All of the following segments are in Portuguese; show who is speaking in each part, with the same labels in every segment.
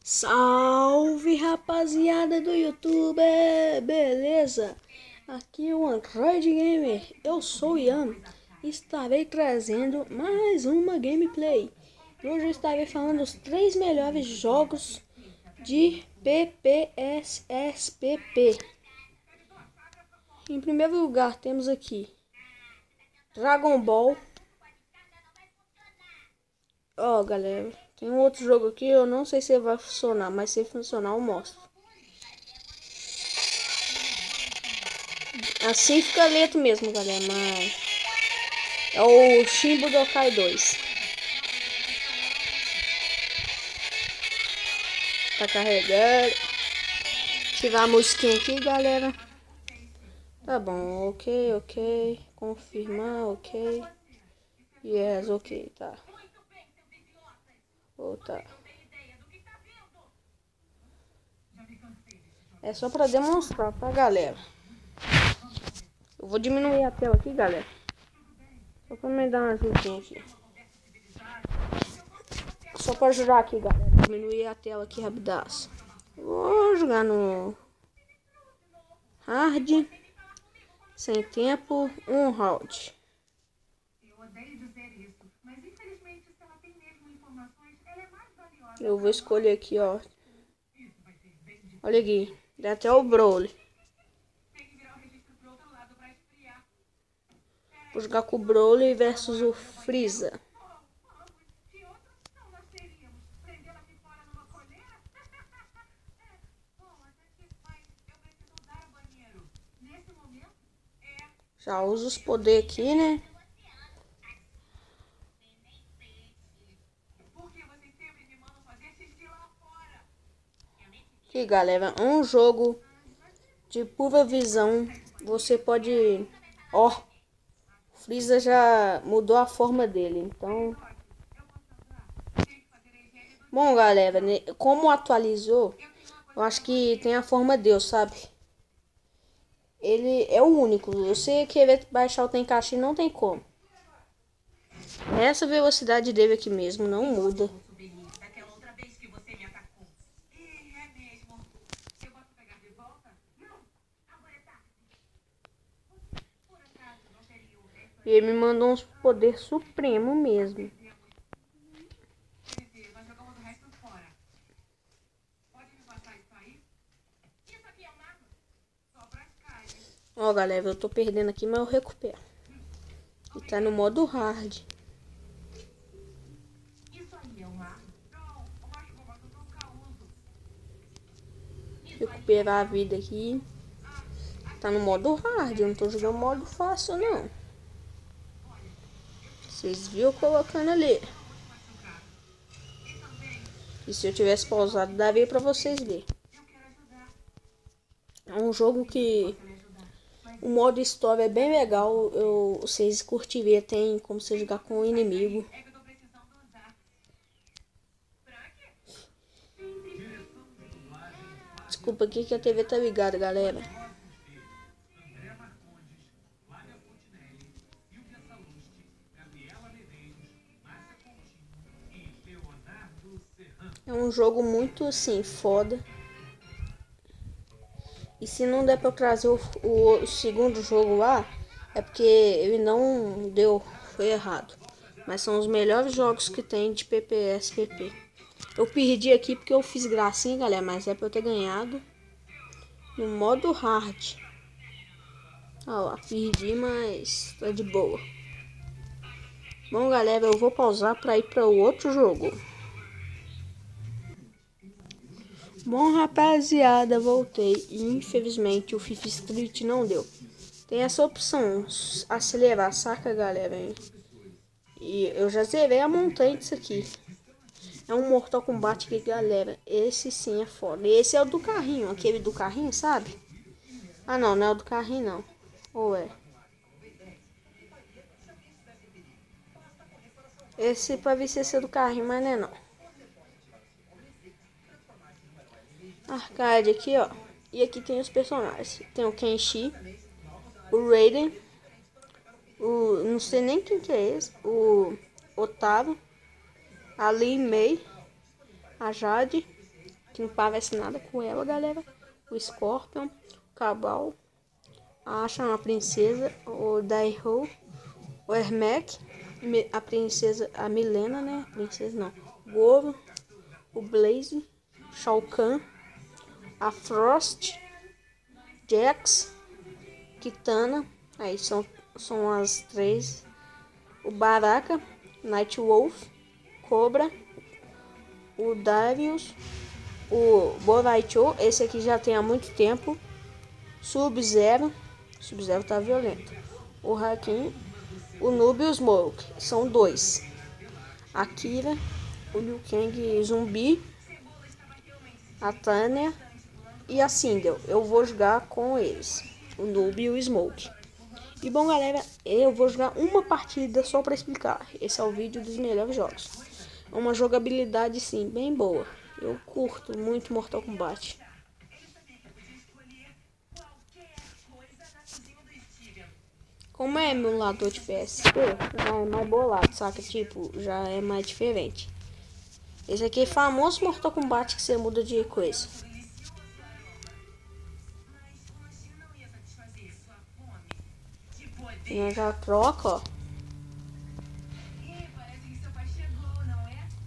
Speaker 1: Salve, rapaziada do YouTube, beleza? Aqui é o Android Gamer, eu sou o Ian e estarei trazendo mais uma gameplay. Hoje eu estarei falando dos 3 melhores jogos de PPSSPP. Em primeiro lugar temos aqui Dragon Ball. Ó, galera, tem um outro jogo aqui, eu não sei se vai funcionar, mas se funcionar eu mostro. Assim fica lento mesmo, galera, mas é o Shin Budokai 2. Tá carregando. Tirar a musiquinha aqui, galera. Tá bom, ok. Confirmar, ok. Yes, ok, tá. Voltar. É só pra demonstrar pra galera. Eu vou diminuir a tela aqui, galera. Só pra me dar uma ajudinha aqui. Só pra ajudar aqui, galera. Diminuir a tela aqui rapidaço. Vou jogar no hard. Sem tempo, um round. Eu vou escolher aqui, ó. Olha aqui, dá até o Broly. Vou jogar com o Broly versus o Freeza. Já uso os poderes aqui, né? Aqui, galera, um jogo de pura visão. Você pode... Ó, o Freeza já mudou a forma dele, então... Bom, galera, como atualizou, eu acho que tem a forma Deus, sabe? Ele é o único. Você querer baixar o Tenkaichi não tem como. Essa velocidade dele aqui mesmo não muda. E ele me mandou uns poder supremo mesmo. Ó, galera, eu tô perdendo aqui, mas eu recupero. E tá no modo hard. Recuperar a vida aqui. Tá no modo hard, eu não tô jogando modo fácil, não. Vocês viram colocando ali. E se eu tivesse pausado, daria pra vocês verem. É um jogo que... O modo história é bem legal. Vocês curtirem, tem como você jogar com o inimigo. Desculpa aqui que a TV tá ligada, galera. É um jogo muito assim, foda. E se não der pra eu trazer o segundo jogo lá, é porque ele não deu, foi errado. Mas são os melhores jogos que tem de PPSPP. Eu perdi aqui porque eu fiz gracinha, galera, mas é pra eu ter ganhado no modo hard. Olha lá, perdi, mas tá de boa. Bom, galera, eu vou pausar pra ir para o outro jogo. Bom, rapaziada, voltei e infelizmente o FIFA Street não deu. Tem essa opção, acelerar, saca, galera? E eu já zerei a montanha disso aqui. É um Mortal Kombat que, galera, esse sim é foda. Esse é o do carrinho, aquele do carrinho, sabe? Ah, não, não é o do carrinho, não. Ou é? Esse pode ser do carrinho, mas não é não. Arcade aqui, ó. E aqui tem os personagens. Tem o Kenshi, o Raiden, o... não sei nem quem que é esse. O Otávio, a Lin Mei, a Jade, que não parece nada com ela, galera. O Scorpion, o Cabal, a Asha, a princesa, o Daiho, o Ermac, a princesa, a Milena, né? Princesa não. Goro, o Blaze, Shao Kahn, a Frost, Jax, Kitana, aí são as 3. O Baraka, Nightwolf, Cobra, o Darius, o Boraito, esse aqui já tem há muito tempo. Sub-Zero tá violento. O Hakim, o Noob e o Smoke, são 2. A Kira, o Liu Kang zumbi, a Tânia e a Sindel. Eu vou jogar com eles, o Noob e o Smoke. E bom, galera, eu vou jogar uma partida só para explicar. Esse é o vídeo dos melhores jogos. É uma jogabilidade sim, bem boa. Eu curto muito Mortal Kombat. Como é emulador de PSP, já é mais bolado, saca? Tipo, já é mais diferente. Esse aqui é famoso Mortal Kombat que você muda de coisa. E já troca, ó.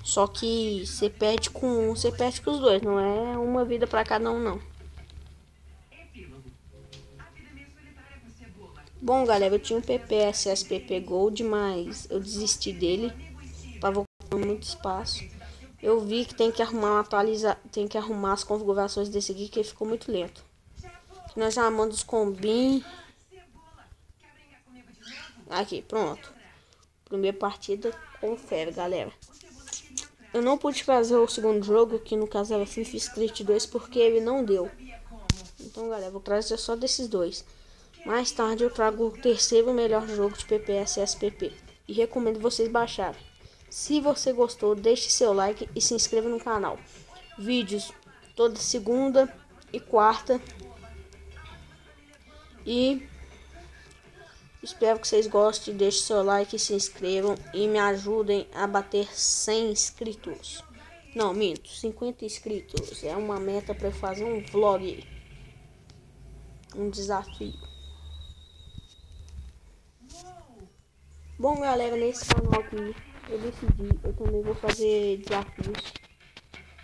Speaker 1: Só que você perde com um, você perde com os dois. Não é uma vida pra cada um, não. Bom, galera, eu tinha um PPS SPP Gold, mas eu desisti dele. Tava ocupando muito espaço. Eu vi que tem que arrumar tem que arrumar as configurações desse aqui, que ficou muito lento. Nós chamamos os combin. Aqui, pronto. Primeira partida, confere, galera. Eu não pude fazer o segundo jogo, que no caso era FIFA Street 2, porque ele não deu. Então, galera, vou trazer só desses 2. Mais tarde eu trago o terceiro melhor jogo de PPS SPP. E recomendo vocês baixarem. Se você gostou, deixe seu like e se inscreva no canal. Vídeos toda segunda e quarta. E espero que vocês gostem. Deixe seu like e se inscrevam. E me ajudem a bater 100 inscritos. Não, minto, 50 inscritos. É uma meta para fazer um vlog. Um desafio. Bom, galera, nesse canal aqui eu decidi, eu também vou fazer desafios.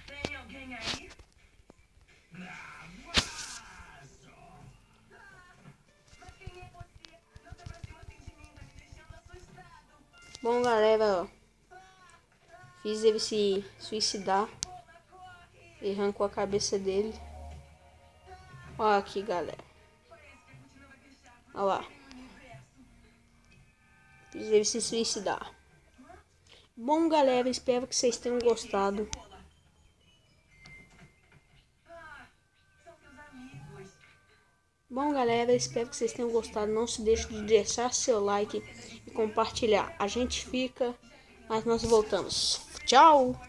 Speaker 1: Tem alguém aí? Bom, galera, ó, fiz ele se suicidar e arrancou a cabeça dele. Ó aqui, galera. Ó lá. Fiz ele se suicidar. Bom, galera, espero que vocês tenham gostado. Bom, galera, espero que vocês tenham gostado. Não se deixe de deixar seu like e compartilhar. A gente fica, mas nós voltamos. Tchau!